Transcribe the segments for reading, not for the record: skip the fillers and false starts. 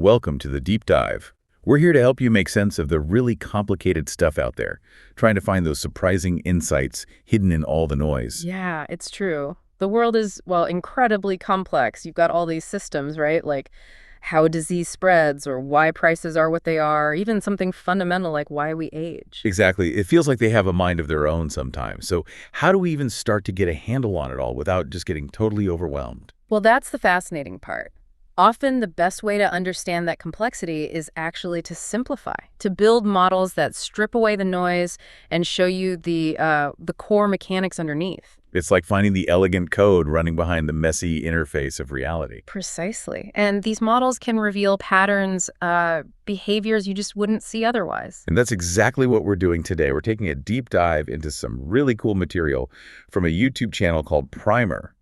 Welcome to the Deep Dive. We're here to help you make sense of the really complicated stuff out there, trying to find those surprising insights hidden in all the noise. Yeah, it's true. The world is, well, incredibly complex. You've got all these systems, right? Like how disease spreads or why prices are what they are, even something fundamental like why we age. Exactly. It feels like they have a mind of their own sometimes. So how do we even start to get a handle on it all without just getting totally overwhelmed? Well, that's the fascinating part. Often the best way to understand that complexity is actually to simplify, to build models that strip away the noise and show you the core mechanics underneath. It's like finding the elegant code running behind the messy interface of reality. Precisely. And these models can reveal patterns, behaviors you just wouldn't see otherwise. And that's exactly what we're doing today. We're taking a deep dive into some really cool material from a YouTube channel called Primer.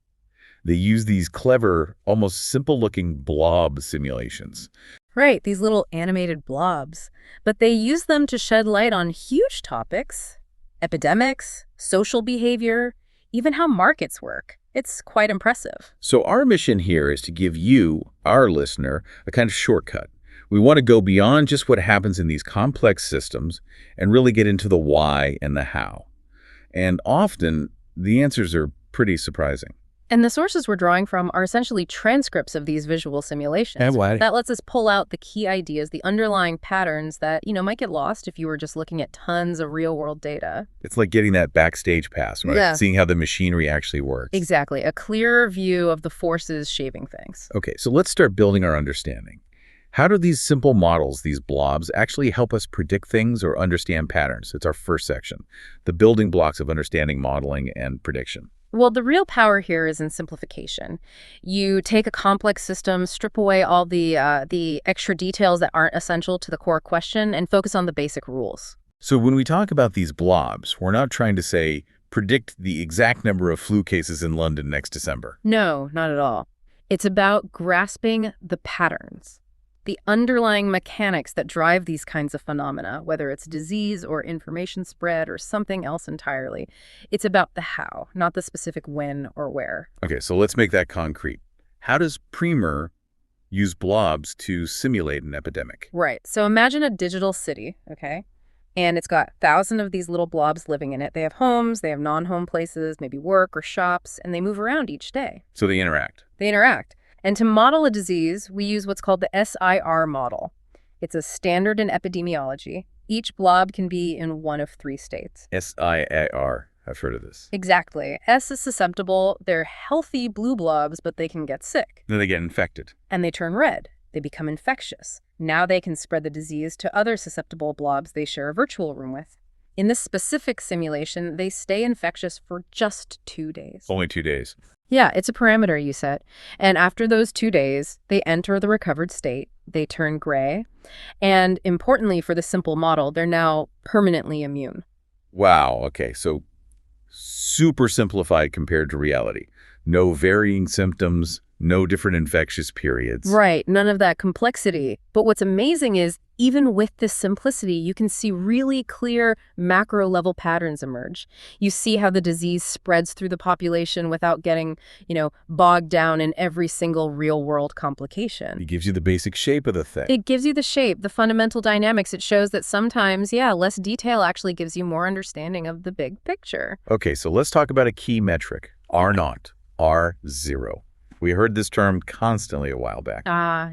They use these clever, almost simple-looking blob simulations. Right, these little animated blobs. But they use them to shed light on huge topics, epidemics, social behavior, even how markets work. It's quite impressive. So our mission here is to give you, our listener, a kind of shortcut. We want to go beyond just what happens in these complex systems and really get into the why and the how. And often, the answers are pretty surprising. And the sources we're drawing from are essentially transcripts of these visual simulations. And why? That lets us pull out the key ideas, the underlying patterns that, might get lost if you were just looking at tons of real-world data. It's like getting that backstage pass, right? Yeah. Seeing how the machinery actually works. Exactly. A clearer view of the forces shaping things. Okay, so let's start building our understanding. How do these simple models, these blobs, actually help us predict things or understand patterns? It's our first section, the building blocks of understanding modeling and prediction. Well, the real power here is in simplification. You take a complex system, strip away all the extra details that aren't essential to the core question, and focus on the basic rules. So when we talk about these blobs, we're not trying to say, predict the exact number of flu cases in London next December. No, not at all. It's about grasping the patterns, the underlying mechanics that drive these kinds of phenomena, whether it's disease or information spread or something else entirely. It's about the how, not the specific when or where. Okay, so let's make that concrete. How does Primer use blobs to simulate an epidemic? Right. So imagine a digital city, okay? And it's got thousands of these little blobs living in it. They have homes, they have non-home places, maybe work or shops, and they move around each day. So they interact. They interact. And to model a disease, we use what's called the SIR model. It's a standard in epidemiology. Each blob can be in one of three states. SIR. I've heard of this. Exactly. S is susceptible. They're healthy blue blobs, but they can get sick. Then they get infected. And they turn red. They become infectious. Now they can spread the disease to other susceptible blobs they share a virtual room with. In this specific simulation, they stay infectious for just 2 days. Only 2 days. Yeah, it's a parameter you set. And after those 2 days, they enter the recovered state. They turn gray. And importantly for the simple model, they're now permanently immune. Wow, okay, so super simplified compared to reality. No varying symptoms, no different infectious periods. Right, none of that complexity. But what's amazing is, even with this simplicity, you can see really clear macro-level patterns emerge. You see how the disease spreads through the population without getting, bogged down in every single real-world complication. It gives you the basic shape of the thing. It gives you the shape, the fundamental dynamics. It shows that sometimes, less detail actually gives you more understanding of the big picture. Okay, so let's talk about a key metric, R0, R0. We heard this term constantly a while back.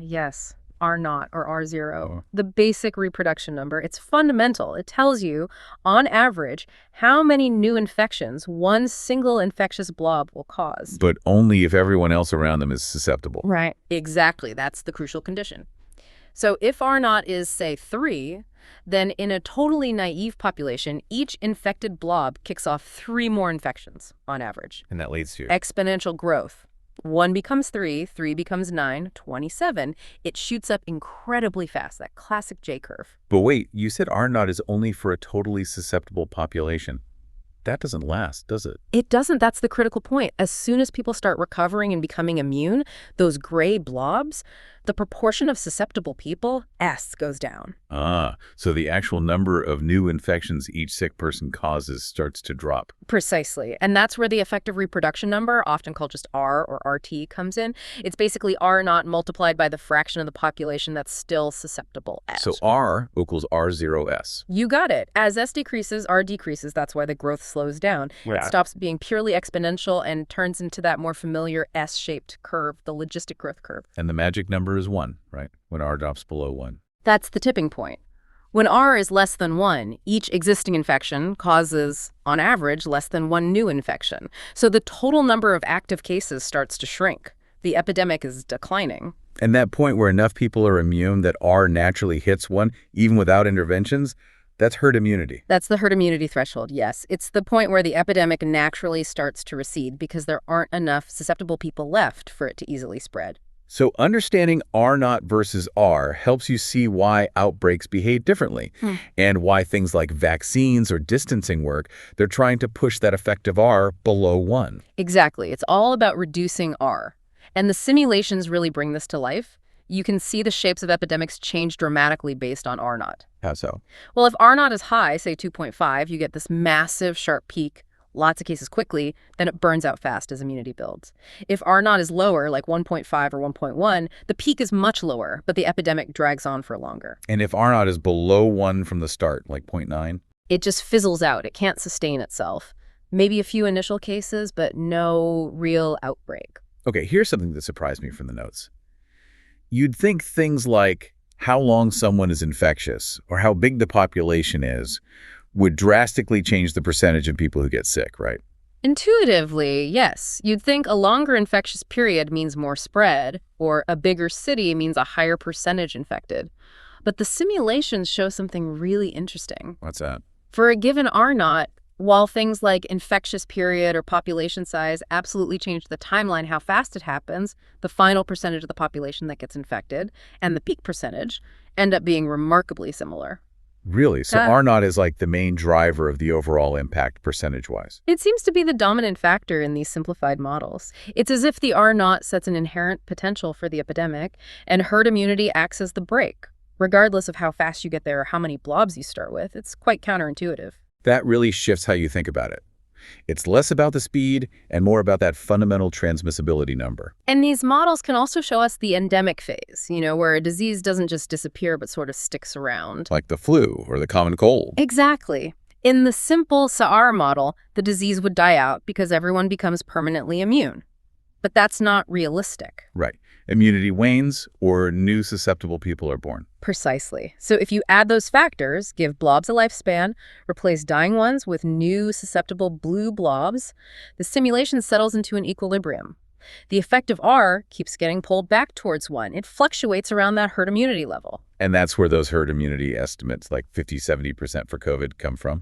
Yes. R0 or R0, Oh. the basic reproduction number. It's fundamental. It tells you, on average, how many new infections one single infectious blob will cause. But only if everyone else around them is susceptible. Right. Exactly. That's the crucial condition. So if R0 is, say, 3, then in a totally naive population, each infected blob kicks off 3 more infections, on average. And that leads to Exponential growth. 1 becomes 3, 3 becomes 9, 27. It shoots up incredibly fast, that classic J-curve. But wait, you said R0 is only for a totally susceptible population. that doesn't last, does it? It doesn't. That's the critical point. As soon as people start recovering and becoming immune, those gray blobs, the proportion of susceptible people, S, goes down. So the actual number of new infections each sick person causes starts to drop. Precisely. And that's where the effective reproduction number, often called just R or RT, comes in. It's basically R naught multiplied by the fraction of the population that's still susceptible, S. So R equals R0S. You got it. As S decreases, R decreases. That's why the growth slows down. Yeah. It stops being purely exponential and turns into that more familiar S-shaped curve, the logistic growth curve. And the magic number is 1, right? When R drops below 1. That's the tipping point. When R is less than 1, each existing infection causes, on average, less than 1 new infection. So the total number of active cases starts to shrink. The epidemic is declining. And that point where enough people are immune that R naturally hits 1, even without interventions, that's herd immunity. That's the herd immunity threshold, yes. It's the point where the epidemic naturally starts to recede because there aren't enough susceptible people left for it to easily spread. So understanding R naught versus R helps you see why outbreaks behave differently and why things like vaccines or distancing work, they're trying to push that effective R below 1. Exactly. It's all about reducing R. And the simulations really bring this to life. You can see the shapes of epidemics change dramatically based on R naught. How so? Well, if R naught is high, say 2.5, you get this massive sharp peak, lots of cases quickly, then it burns out fast as immunity builds. If R naught is lower, like 1.5 or 1.1, the peak is much lower, but the epidemic drags on for longer. And if R naught is below 1 from the start, like 0.9? It just fizzles out. It can't sustain itself. Maybe a few initial cases, but no real outbreak. Okay, here's something that surprised me from the notes. You'd think things like how long someone is infectious or how big the population is would drastically change the percentage of people who get sick, right? Intuitively, yes. You'd think a longer infectious period means more spread, or a bigger city means a higher percentage infected. But the simulations show something really interesting. What's that? For a given R naught, while things like infectious period or population size absolutely change the timeline, how fast it happens, the final percentage of the population that gets infected, and the peak percentage end up being remarkably similar. Really? So R naught is like the main driver of the overall impact percentage-wise. It seems to be the dominant factor in these simplified models. It's as if the R naught sets an inherent potential for the epidemic, and herd immunity acts as the brake. Regardless of how fast you get there or how many blobs you start with, it's quite counterintuitive. That really shifts how you think about it. It's less about the speed and more about that fundamental transmissibility number. And these models can also show us the endemic phase, where a disease doesn't just disappear but sort of sticks around. Like the flu or the common cold. Exactly. In the simple SAR model, the disease would die out because everyone becomes permanently immune. But that's not realistic. Right. Immunity wanes or new susceptible people are born. Precisely. So if you add those factors, give blobs a lifespan, replace dying ones with new susceptible blue blobs, the simulation settles into an equilibrium. The effective R keeps getting pulled back towards 1. It fluctuates around that herd immunity level. And that's where those herd immunity estimates, like 50-70% for COVID, come from?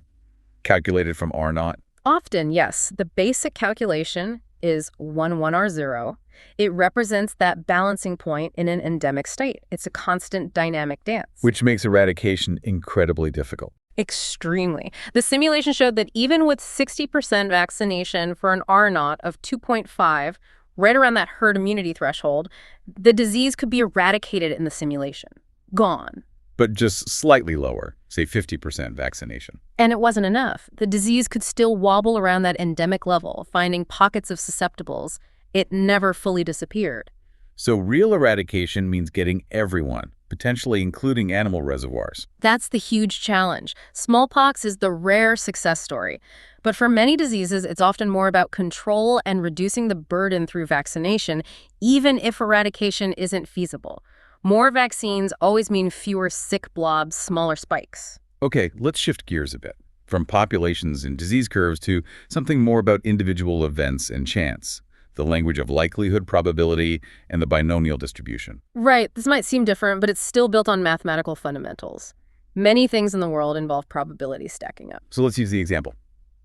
Calculated from R naught? Often, yes. The basic calculation is 1R0. It represents that balancing point in an endemic state. It's a constant dynamic dance. Which makes eradication incredibly difficult. Extremely. The simulation showed that even with 60% vaccination for an R naught of 2.5, right around that herd immunity threshold, the disease could be eradicated in the simulation. Gone. But just slightly lower, say 50% vaccination. And it wasn't enough. The disease could still wobble around that endemic level, finding pockets of susceptibles. It never fully disappeared. So real eradication means getting everyone, potentially including animal reservoirs. That's the huge challenge. Smallpox is the rare success story. But for many diseases, it's often more about control and reducing the burden through vaccination, even if eradication isn't feasible. More vaccines always mean fewer sick blobs, smaller spikes. Okay, let's shift gears a bit, from populations and disease curves to something more about individual events and chance, the language of likelihood, probability, and the binomial distribution. Right, this might seem different, but it's still built on mathematical fundamentals. Many things in the world involve probability stacking up. So let's use the example.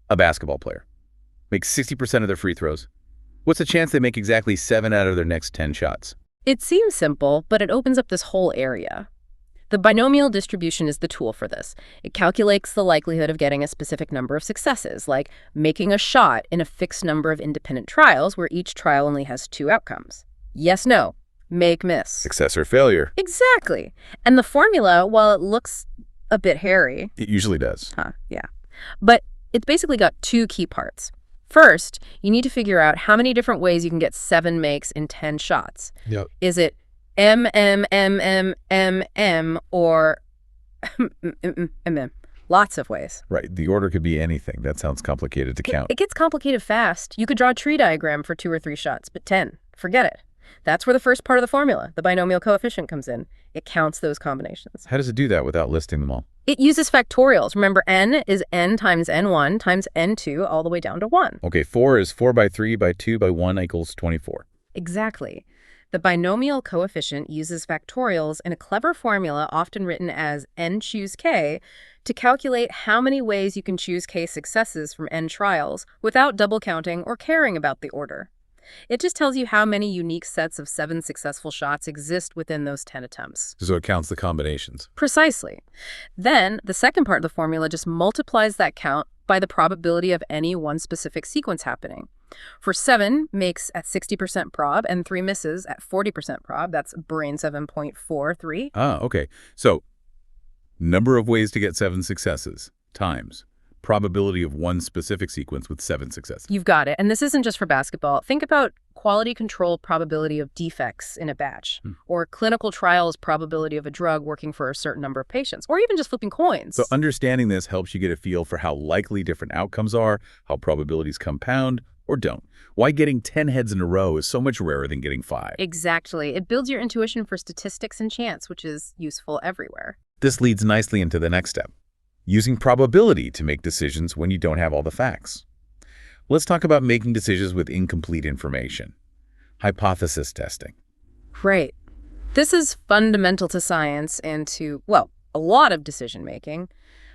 A basketball player makes 60% of their free throws. What's the chance they make exactly 7 out of their next 10 shots? It seems simple, but it opens up this whole area. The binomial distribution is the tool for this. It calculates the likelihood of getting a specific number of successes, like making a shot in a fixed number of independent trials where each trial only has 2 outcomes. Yes, no, make, miss. Success or failure. Exactly. And the formula, while it looks a bit hairy... It usually does. Yeah. But it's basically got 2 key parts. First, you need to figure out how many different ways you can get 7 makes in 10 shots. Yep. Is it M, M, M, M, M, M, or M? Lots of ways. Right. The order could be anything. That sounds complicated to count. It gets complicated fast. You could draw a tree diagram for 2 or 3 shots, but 10, forget it. That's where the first part of the formula, the binomial coefficient, comes in. It counts those combinations. How does it do that without listing them all? It uses factorials. Remember, n is n times n1 times n2 all the way down to 1. Okay, 4 is 4 by 3 by 2 by 1 equals 24. Exactly. The binomial coefficient uses factorials in a clever formula often written as n choose k to calculate how many ways you can choose k successes from n trials without double counting or caring about the order. It just tells you how many unique sets of 7 successful shots exist within those 10 attempts. So it counts the combinations. Precisely. Then, the second part of the formula just multiplies that count by the probability of any one specific sequence happening. For 7 makes at 60% prob and 3 misses at 40% prob, that's brain 7.43. Ah, okay. So, number of ways to get 7 successes times probability of one specific sequence with 7 successes. You've got it. And this isn't just for basketball. Think about quality control probability of defects in a batch, or clinical trials probability of a drug working for a certain number of patients, or even just flipping coins. So understanding this helps you get a feel for how likely different outcomes are, how probabilities compound or don't. Why getting 10 heads in a row is so much rarer than getting 5. Exactly. It builds your intuition for statistics and chance, which is useful everywhere. This leads nicely into the next step. Using probability to make decisions when you don't have all the facts. Let's talk about making decisions with incomplete information. Hypothesis testing. Right. This is fundamental to science and to, well, a lot of decision-making.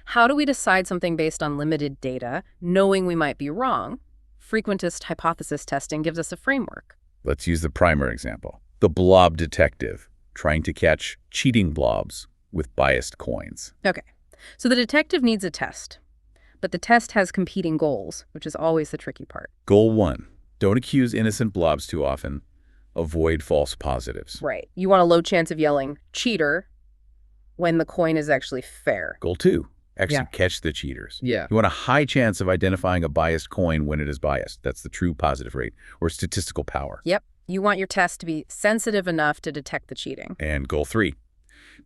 How do we decide something based on limited data, knowing we might be wrong? Frequentist hypothesis testing gives us a framework. Let's use the primer example. The blob detective, trying to catch cheating blobs with biased coins. Okay. So the detective needs a test, but the test has competing goals, which is always the tricky part. Goal 1, don't accuse innocent blobs too often. Avoid false positives. Right. You want a low chance of yelling cheater when the coin is actually fair. Goal 2, actually catch the cheaters. Yeah. You want a high chance of identifying a biased coin when it is biased. That's the true positive rate, or statistical power. Yep. You want your test to be sensitive enough to detect the cheating. And goal 3,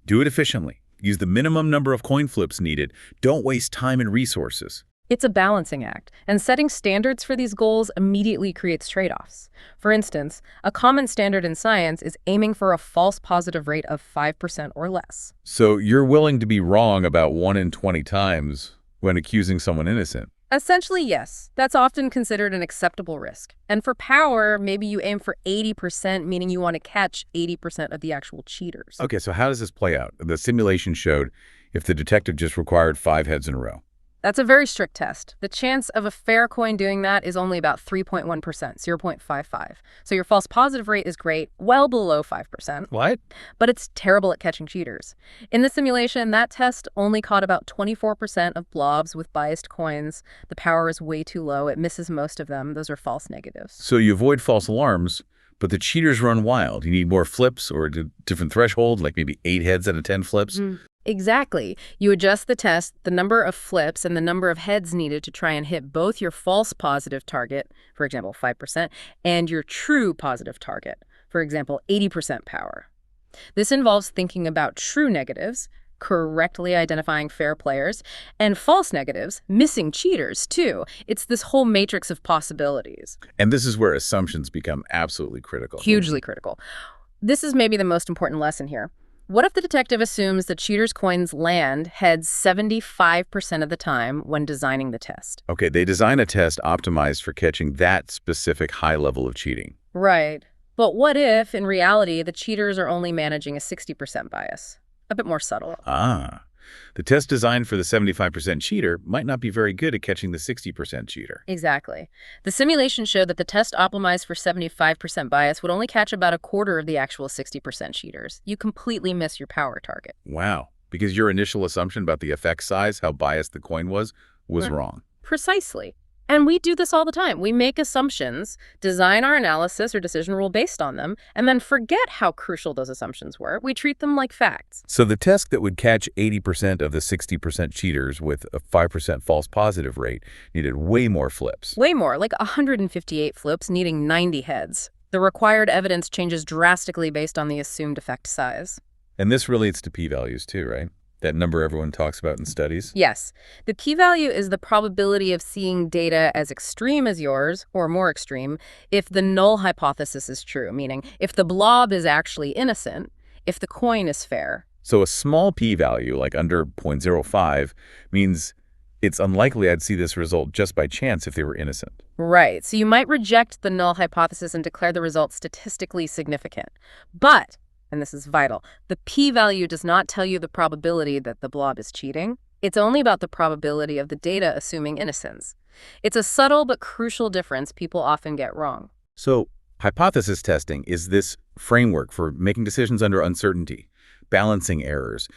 do it efficiently. Use the minimum number of coin flips needed. Don't waste time and resources. It's a balancing act, and setting standards for these goals immediately creates trade-offs. For instance, a common standard in science is aiming for a false positive rate of 5% or less. So you're willing to be wrong about 1 in 20 times when accusing someone innocent? Essentially, yes. That's often considered an acceptable risk. And for power, maybe you aim for 80%, meaning you want to catch 80% of the actual cheaters. Okay, so how does this play out? The simulation showed if the detective just required 5 heads in a row. That's a very strict test. The chance of a fair coin doing that is only about 3.1%, 0.55. So your false positive rate is great, well below 5%. What? But it's terrible at catching cheaters. In the simulation, that test only caught about 24% of blobs with biased coins. The power is way too low. It misses most of them. Those are false negatives. So you avoid false alarms, but the cheaters run wild. You need more flips or a different threshold, like maybe 8 heads out of 10 flips. Exactly. You adjust the test, the number of flips, and the number of heads needed to try and hit both your false positive target, for example, 5%, and your true positive target, for example, 80% power. This involves thinking about true negatives, correctly identifying fair players, and false negatives, missing cheaters, too. It's this whole matrix of possibilities. And this is where assumptions become absolutely critical. Hugely critical. This is maybe the most important lesson here. What if the detective assumes the cheater's coins land heads 75% of the time when designing the test? Okay, they design a test optimized for catching that specific high level of cheating. Right. But what if, in reality, the cheaters are only managing a 60% bias? A bit more subtle. Ah, The test designed for the 75% cheater might not be very good at catching the 60% cheater. Exactly. The simulation showed that the test optimized for 75% bias would only catch about a quarter of the actual 60% cheaters. You completely miss your power target. Wow. Because your initial assumption about the effect size, how biased the coin was wrong. Precisely. And we do this all the time. We make assumptions, design our analysis or decision rule based on them, and then forget how crucial those assumptions were. We treat them like facts. So the test that would catch 80% of the 60% cheaters with a 5% false positive rate needed way more flips. Way more, like 158 flips needing 90 heads. The required evidence changes drastically based on the assumed effect size. And this relates to p-values too, right? That number everyone talks about in studies? Yes. The p-value is the probability of seeing data as extreme as yours, or more extreme, if the null hypothesis is true, meaning if the blob is actually innocent, if the coin is fair. So a small p-value, like under 0.05, means it's unlikely I'd see this result just by chance if they were innocent. Right. So you might reject the null hypothesis and declare the result statistically significant. But, and this is vital, the p-value does not tell you the probability that the blob is cheating. It's only about the probability of the data assuming innocence. It's a subtle but crucial difference people often get wrong. So hypothesis testing is this framework for making decisions under uncertainty, balancing errors,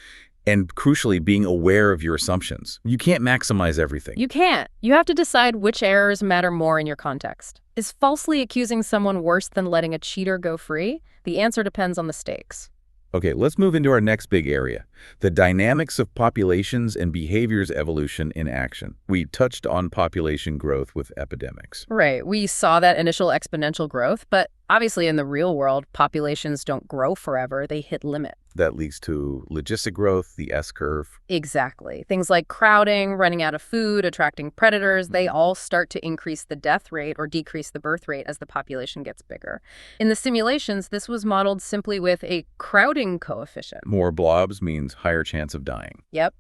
and crucially being aware of your assumptions. You can't maximize everything. You can't. You have to decide which errors matter more in your context. Is falsely accusing someone worse than letting a cheater go free? The answer depends on the stakes. Okay, let's move into our next big area, the dynamics of populations and behaviors evolution in action. We touched on population growth with epidemics. Right. We saw that initial exponential growth, but obviously in the real world, populations don't grow forever. They hit limit. That leads to logistic growth, the S-curve. Exactly. Things like crowding, running out of food, attracting predators, they all start to increase the death rate or decrease the birth rate as the population gets bigger. In the simulations, this was modeled simply with a crowding coefficient. More blobs means higher chance of dying. Yep.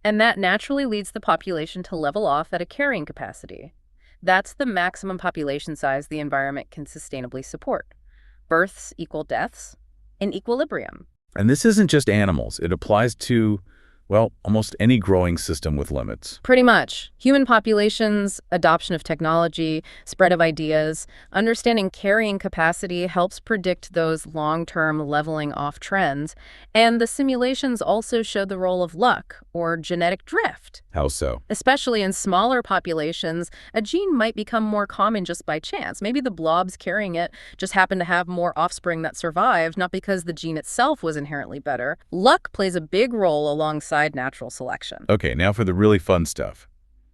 And that naturally leads the population to level off at a carrying capacity. That's the maximum population size the environment can sustainably support. Births equal deaths in equilibrium. And this isn't just animals. It applies to, well, almost any growing system with limits. Pretty much. Human populations, adoption of technology, spread of ideas, understanding carrying capacity helps predict those long-term leveling off trends. And the simulations also show the role of luck or genetic drift. How so? Especially in smaller populations, a gene might become more common just by chance. Maybe the blobs carrying it just happen to have more offspring that survived, not because the gene itself was inherently better. Luck plays a big role alongside natural selection. Okay, now for the really fun stuff.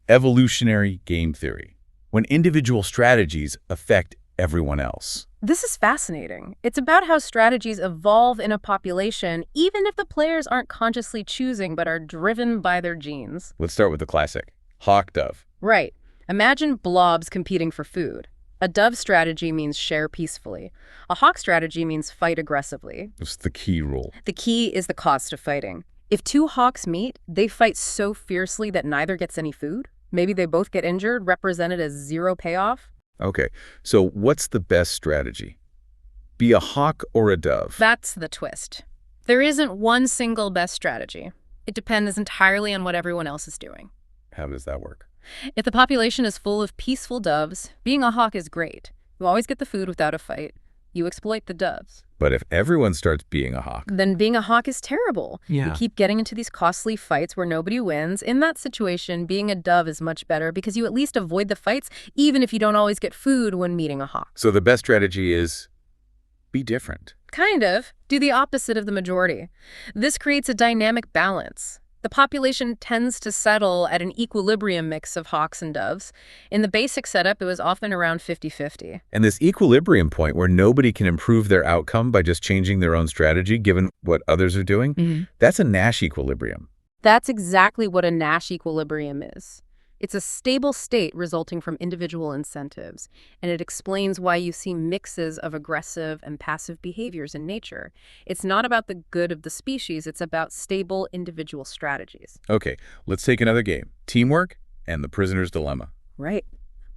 Evolutionary game theory. When individual strategies affect everyone else. This is fascinating. It's about how strategies evolve in a population, even if the players aren't consciously choosing but are driven by their genes. Let's start with the classic. Hawk-dove. Right. Imagine blobs competing for food. A dove strategy means share peacefully. A hawk strategy means fight aggressively. That's the key rule. The key is the cost of fighting. If two hawks meet, they fight so fiercely that neither gets any food. Maybe they both get injured, represented as zero payoff. Okay, so what's the best strategy? Be a hawk or a dove? That's the twist. There isn't one single best strategy. It depends entirely on what everyone else is doing. How does that work? If the population is full of peaceful doves, being a hawk is great. You always get the food without a fight. You exploit the doves. But if everyone starts being a hawk? Then being a hawk is terrible. Yeah. You keep getting into these costly fights where nobody wins. In that situation, being a dove is much better because you at least avoid the fights, even if you don't always get food when meeting a hawk. So the best strategy is be different. Kind of. Do the opposite of the majority. This creates a dynamic balance. The population tends to settle at an equilibrium mix of hawks and doves. In the basic setup, it was often around 50-50. And this equilibrium point where nobody can improve their outcome by just changing their own strategy given what others are doing, that's a Nash equilibrium. That's exactly what a Nash equilibrium is. It's a stable state resulting from individual incentives, and it explains why you see mixes of aggressive and passive behaviors in nature. It's not about the good of the species, it's about stable individual strategies. Okay, let's take another game. Teamwork and the prisoner's dilemma. Right.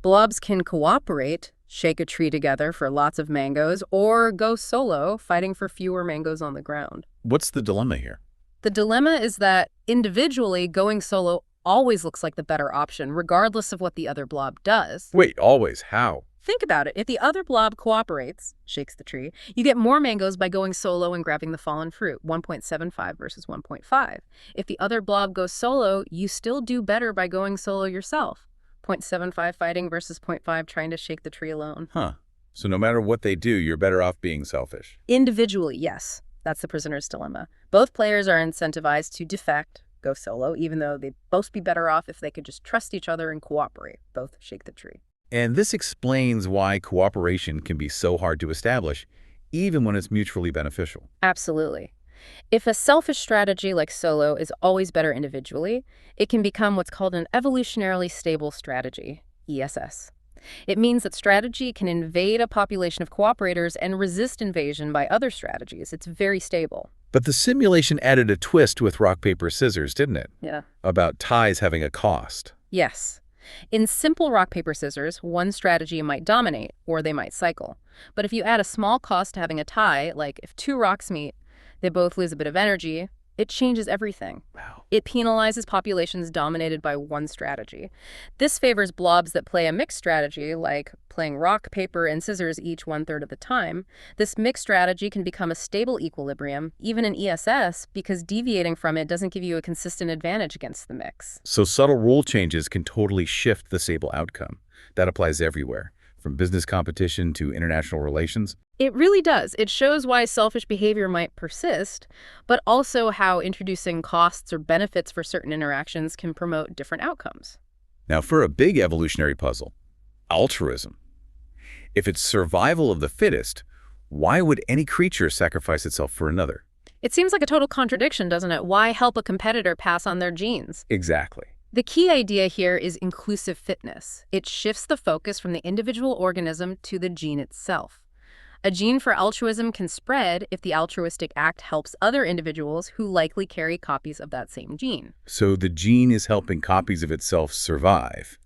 Blobs can cooperate, shake a tree together for lots of mangoes, or go solo, fighting for fewer mangoes on the ground. What's the dilemma here? The dilemma is that individually, going solo always looks like the better option, regardless of what the other blob does. Wait, always? How? Think about it. If the other blob cooperates, shakes the tree, you get more mangoes by going solo and grabbing the fallen fruit, 1.75 versus 1.5. If the other blob goes solo, you still do better by going solo yourself. 0.75 fighting versus zero point 0.5 trying to shake the tree alone. Huh. So no matter what they do, you're better off being selfish. Individually, yes. That's the prisoner's dilemma. Both players are incentivized to defect, go solo, even though they'd both be better off if they could just trust each other and cooperate, both shake the tree. And this explains why cooperation can be so hard to establish, even when it's mutually beneficial. Absolutely. If a selfish strategy like solo is always better individually, it can become what's called an evolutionarily stable strategy, ESS. It means that strategy can invade a population of cooperators and resist invasion by other strategies. It's very stable. But the simulation added a twist with rock, paper, scissors, didn't it? Yeah. About ties having a cost. Yes. In simple rock, paper, scissors, one strategy might dominate, or they might cycle. But if you add a small cost to having a tie, like if two rocks meet, they both lose a bit of energy, it changes everything. Wow. It penalizes populations dominated by one strategy. This favors blobs that play a mixed strategy, like playing rock, paper, and scissors each 1/3 of the time. This mixed strategy can become a stable equilibrium, even in ESS, because deviating from it doesn't give you a consistent advantage against the mix. So subtle rule changes can totally shift the stable outcome. That applies everywhere, from business competition to international relations. It really does. It shows why selfish behavior might persist, but also how introducing costs or benefits for certain interactions can promote different outcomes. Now, for a big evolutionary puzzle, altruism. If it's survival of the fittest, why would any creature sacrifice itself for another? It seems like a total contradiction, doesn't it? Why help a competitor pass on their genes? Exactly. The key idea here is inclusive fitness. It shifts the focus from the individual organism to the gene itself. A gene for altruism can spread if the altruistic act helps other individuals who likely carry copies of that same gene. So the gene is helping copies of itself survive,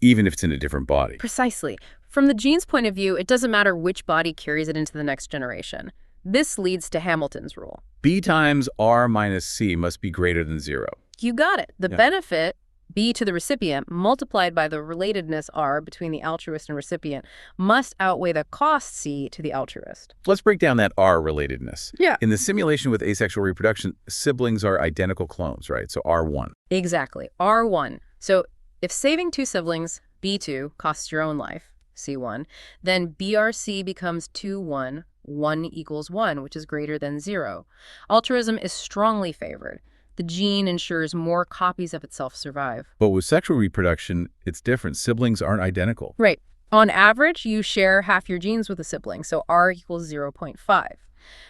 even if it's in a different body. Precisely. From the gene's point of view, it doesn't matter which body carries it into the next generation. This leads to Hamilton's rule. B times R minus C must be greater than 0. You got it. The benefit, B to the recipient, multiplied by the relatedness R between the altruist and recipient, must outweigh the cost C to the altruist. Let's break down that R relatedness. Yeah. In the simulation with asexual reproduction, siblings are identical clones, right? So R1. Exactly. R1. So if saving two siblings, B2, costs your own life, C1, then BRC becomes 2, 1, 1 equals 1, which is greater than 0. Altruism is strongly favored. The gene ensures more copies of itself survive. But with sexual reproduction, it's different. Siblings aren't identical. Right. On average, you share half your genes with a sibling, so R equals 0.5.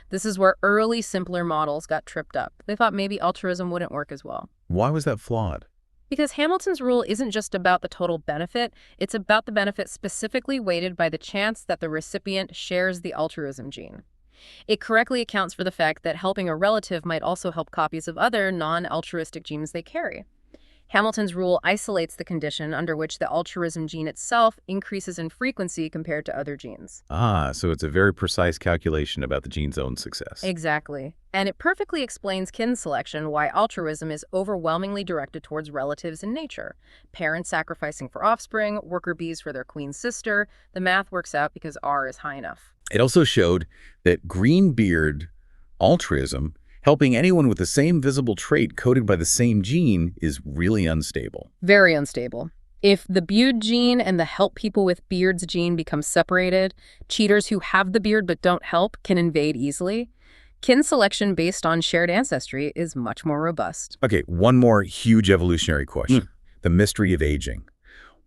This is where early, simpler models got tripped up. They thought maybe altruism wouldn't work as well. Why was that flawed? Because Hamilton's rule isn't just about the total benefit, it's about the benefit specifically weighted by the chance that the recipient shares the altruism gene. It correctly accounts for the fact that helping a relative might also help copies of other non-altruistic genes they carry. Hamilton's rule isolates the condition under which the altruism gene itself increases in frequency compared to other genes. Ah, so it's a very precise calculation about the gene's own success. Exactly. And it perfectly explains kin selection, why altruism is overwhelmingly directed towards relatives in nature. Parents sacrificing for offspring, worker bees for their queen sister. The math works out because R is high enough. It also showed that greenbeard altruism, helping anyone with the same visible trait coded by the same gene, is really unstable. Very unstable. If the beard gene and the help people with beards gene become separated, cheaters who have the beard but don't help can invade easily. Kin selection based on shared ancestry is much more robust. Okay, one more huge evolutionary question. The mystery of aging.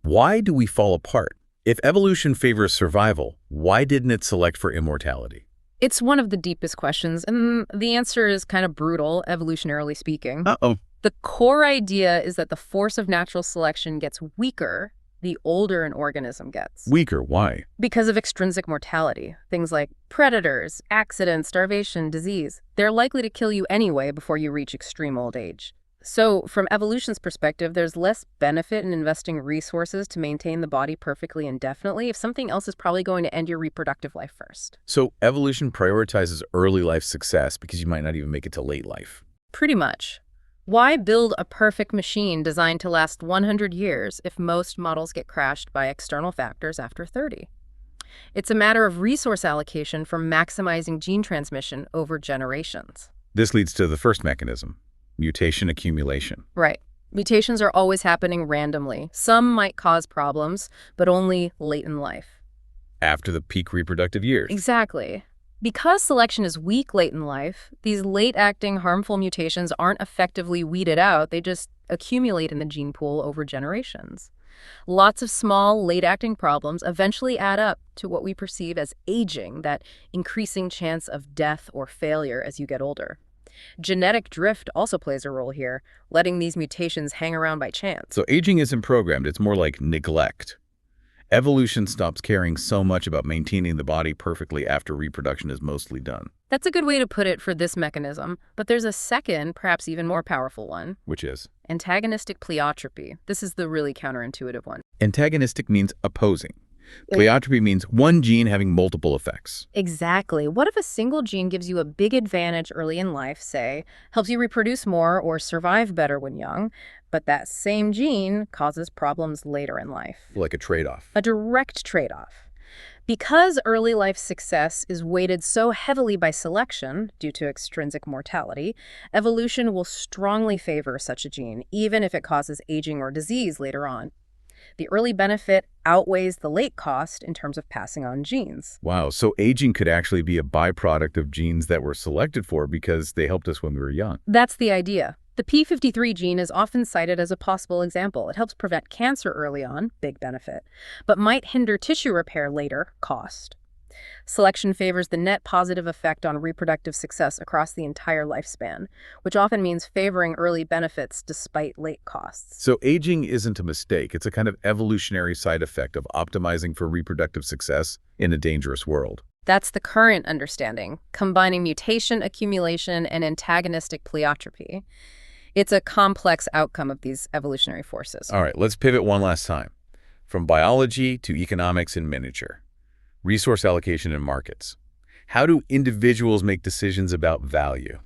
Why do we fall apart? If evolution favors survival, why didn't it select for immortality? It's one of the deepest questions, and the answer is kind of brutal, evolutionarily speaking. Uh-oh. The core idea is that the force of natural selection gets weaker the older an organism gets. Weaker, why? Because of extrinsic mortality. Things like predators, accidents, starvation, disease. They're likely to kill you anyway before you reach extreme old age. So, from evolution's perspective, there's less benefit in investing resources to maintain the body perfectly indefinitely if something else is probably going to end your reproductive life first. So evolution prioritizes early life success because you might not even make it to late life. Pretty much. Why build a perfect machine designed to last 100 years if most models get crashed by external factors after 30? It's a matter of resource allocation for maximizing gene transmission over generations. This leads to the first mechanism, mutation accumulation. Right. Mutations are always happening randomly. Some might cause problems, but only late in life. After the peak reproductive years. Exactly. Because selection is weak late in life, these late-acting harmful mutations aren't effectively weeded out, they just accumulate in the gene pool over generations. Lots of small, late-acting problems eventually add up to what we perceive as aging, that increasing chance of death or failure as you get older. Genetic drift also plays a role here, letting these mutations hang around by chance. So aging isn't programmed, it's more like neglect. Evolution stops caring so much about maintaining the body perfectly after reproduction is mostly done. That's a good way to put it for this mechanism, but there's a second, perhaps even more powerful one. Which is? Antagonistic pleiotropy. This is the really counterintuitive one. Antagonistic means opposing. Pleiotropy means one gene having multiple effects. Exactly. What if a single gene gives you a big advantage early in life, say, helps you reproduce more or survive better when young, but that same gene causes problems later in life? Like a trade-off. A direct trade-off. Because early life success is weighted so heavily by selection due to extrinsic mortality, evolution will strongly favor such a gene, even if it causes aging or disease later on. The early benefit outweighs the late cost in terms of passing on genes. Wow, so aging could actually be a byproduct of genes that were selected for because they helped us when we were young. That's the idea. The p53 gene is often cited as a possible example. It helps prevent cancer early on, big benefit, but might hinder tissue repair later, cost. Selection favors the net positive effect on reproductive success across the entire lifespan, which often means favoring early benefits despite late costs. So aging isn't a mistake. It's a kind of evolutionary side effect of optimizing for reproductive success in a dangerous world. That's the current understanding, combining mutation accumulation and antagonistic pleiotropy. It's a complex outcome of these evolutionary forces. All right, let's pivot one last time. From biology to economics in miniature. Resource allocation in markets. How do individuals make decisions about value?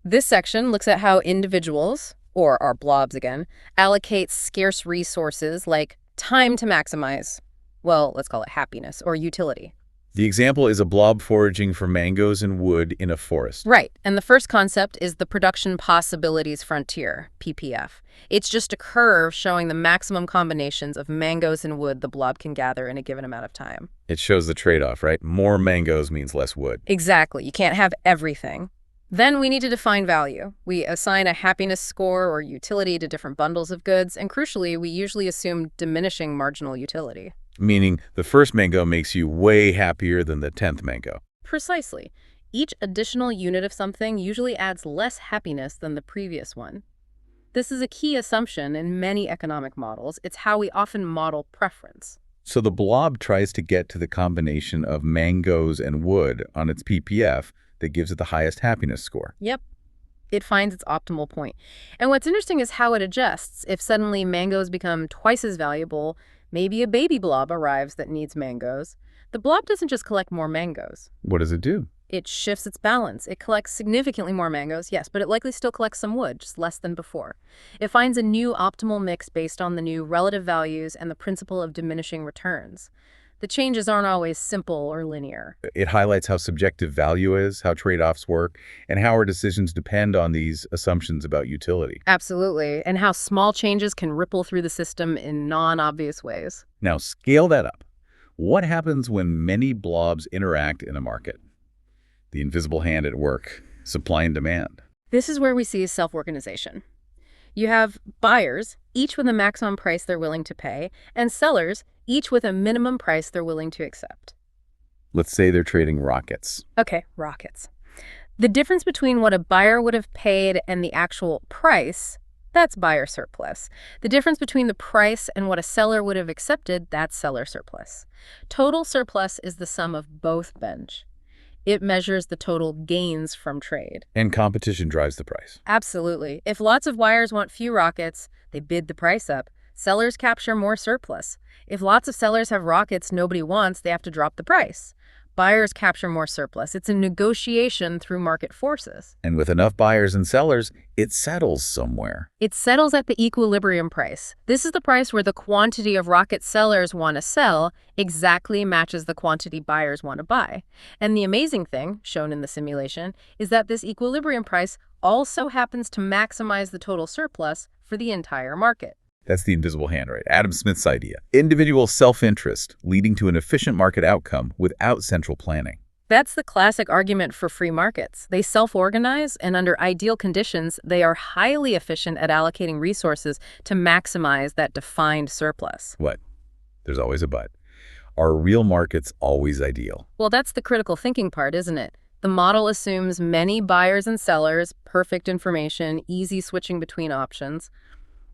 This section looks at how individuals, or our blobs again, allocate scarce resources like time to maximize, well, let's call it happiness, or utility. The example is a blob foraging for mangoes and wood in a forest. Right, and the first concept is the production possibilities frontier, PPF. It's just a curve showing the maximum combinations of mangoes and wood the blob can gather in a given amount of time. It shows the trade-off, right? More mangoes means less wood. Exactly, you can't have everything. Then we need to define value. We assign a happiness score or utility to different bundles of goods, and crucially, we usually assume diminishing marginal utility. Meaning the first mango makes you way happier than the 10th mango. Precisely. Each additional unit of something usually adds less happiness than the previous one. This is a key assumption in many economic models. It's how we often model preference. So the blob tries to get to the combination of mangoes and wood on its PPF that gives it the highest happiness score. Yep. It finds its optimal point. And what's interesting is how it adjusts. If suddenly mangoes become twice as valuable, maybe a baby blob arrives that needs mangoes. The blob doesn't just collect more mangoes. What does it do? It shifts its balance. It collects significantly more mangoes, yes, but it likely still collects some wood, just less than before. It finds a new optimal mix based on the new relative values and the principle of diminishing returns. The changes aren't always simple or linear. It highlights how subjective value is, how trade-offs work, and how our decisions depend on these assumptions about utility. Absolutely, and how small changes can ripple through the system in non-obvious ways. Now scale that up. What happens when many blobs interact in a market? The invisible hand at work, supply and demand. This is where we see self-organization. You have buyers, each with a maximum price they're willing to pay, and sellers, each with a minimum price they're willing to accept. Let's say they're trading rockets. Okay, rockets. The difference between what a buyer would have paid and the actual price, that's buyer surplus. The difference between the price and what a seller would have accepted, that's seller surplus. Total surplus is the sum of both bench. It measures the total gains from trade. And competition drives the price. Absolutely. If lots of buyers want few rockets, they bid the price up. Sellers capture more surplus. If lots of sellers have rockets nobody wants, they have to drop the price. Buyers capture more surplus. It's a negotiation through market forces. And with enough buyers and sellers, it settles somewhere. It settles at the equilibrium price. This is the price where the quantity of rocket sellers want to sell exactly matches the quantity buyers want to buy. And the amazing thing, shown in the simulation, is that this equilibrium price also happens to maximize the total surplus for the entire market. That's the invisible hand, right? Adam Smith's idea. Individual self-interest leading to an efficient market outcome without central planning. That's the classic argument for free markets. They self-organize, and under ideal conditions, they are highly efficient at allocating resources to maximize that defined surplus. What? There's always a but. Are real markets always ideal? Well, that's the critical thinking part, isn't it? The model assumes many buyers and sellers, perfect information, easy switching between options.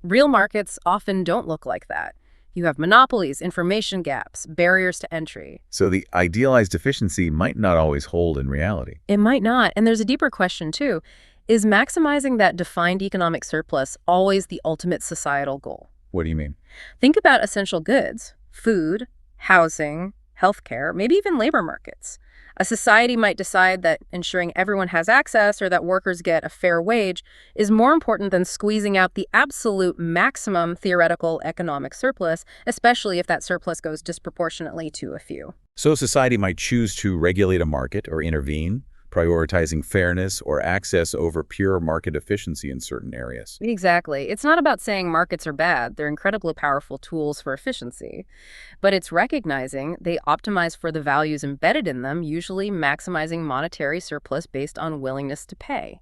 Real markets often don't look like that. You have monopolies, information gaps, barriers to entry. So the idealized efficiency might not always hold in reality. It might not. And there's a deeper question, too. Is maximizing that defined economic surplus always the ultimate societal goal? What do you mean? Think about essential goods, food, housing, healthcare, maybe even labor markets. A society might decide that ensuring everyone has access or that workers get a fair wage is more important than squeezing out the absolute maximum theoretical economic surplus, especially if that surplus goes disproportionately to a few. So society might choose to regulate a market or intervene, prioritizing fairness or access over pure market efficiency in certain areas. Exactly. It's not about saying markets are bad. They're incredibly powerful tools for efficiency. But it's recognizing they optimize for the values embedded in them, usually maximizing monetary surplus based on willingness to pay.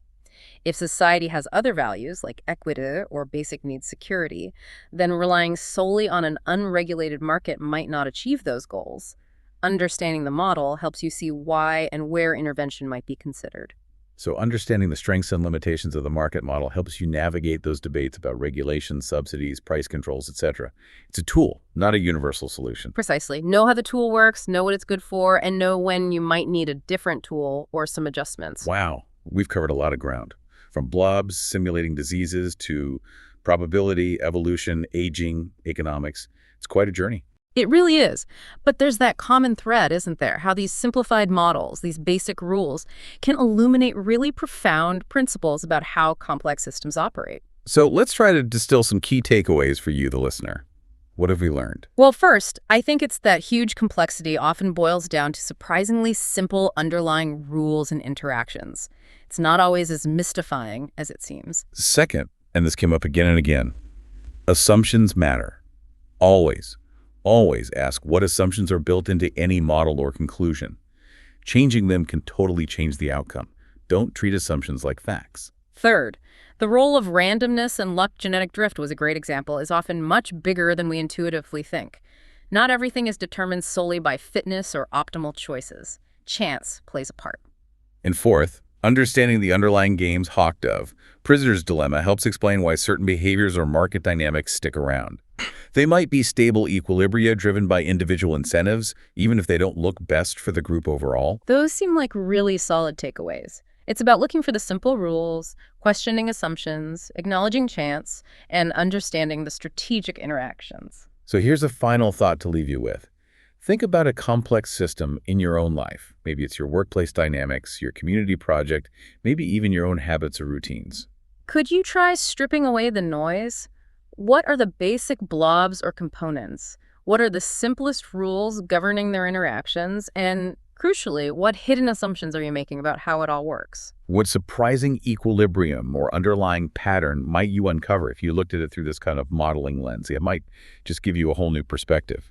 If society has other values, like equity or basic needs security, then relying solely on an unregulated market might not achieve those goals. Understanding the model helps you see why and where intervention might be considered. So understanding the strengths and limitations of the market model helps you navigate those debates about regulation, subsidies, price controls, etc. It's a tool, not a universal solution. Precisely. Know how the tool works, know what it's good for, and know when you might need a different tool or some adjustments. Wow, we've covered a lot of ground. From blobs simulating diseases to probability, evolution, aging, economics. It's quite a journey. It really is. But there's that common thread, isn't there? How these simplified models, these basic rules, can illuminate really profound principles about how complex systems operate. So let's try to distill some key takeaways for you, the listener. What have we learned? Well, first, I think it's that huge complexity often boils down to surprisingly simple underlying rules and interactions. It's not always as mystifying as it seems. Second, and this came up again and again, assumptions matter. Always. Always ask what assumptions are built into any model or conclusion. Changing them can totally change the outcome. Don't treat assumptions like facts. Third, the role of randomness and luck genetic drift was a great example, is often much bigger than we intuitively think. Not everything is determined solely by fitness or optimal choices. Chance plays a part. And fourth, understanding the underlying game's hawk dove, prisoner's dilemma helps explain why certain behaviors or market dynamics stick around. They might be stable equilibria driven by individual incentives, even if they don't look best for the group overall. Those seem like really solid takeaways. It's about looking for the simple rules, questioning assumptions, acknowledging chance, and understanding the strategic interactions. So here's a final thought to leave you with. Think about a complex system in your own life. Maybe it's your workplace dynamics, your community project, maybe even your own habits or routines. Could you try stripping away the noise? What are the basic blobs or components? What are the simplest rules governing their interactions? And crucially, what hidden assumptions are you making about how it all works? What surprising equilibrium or underlying pattern might you uncover if you looked at it through this kind of modeling lens? It might just give you a whole new perspective.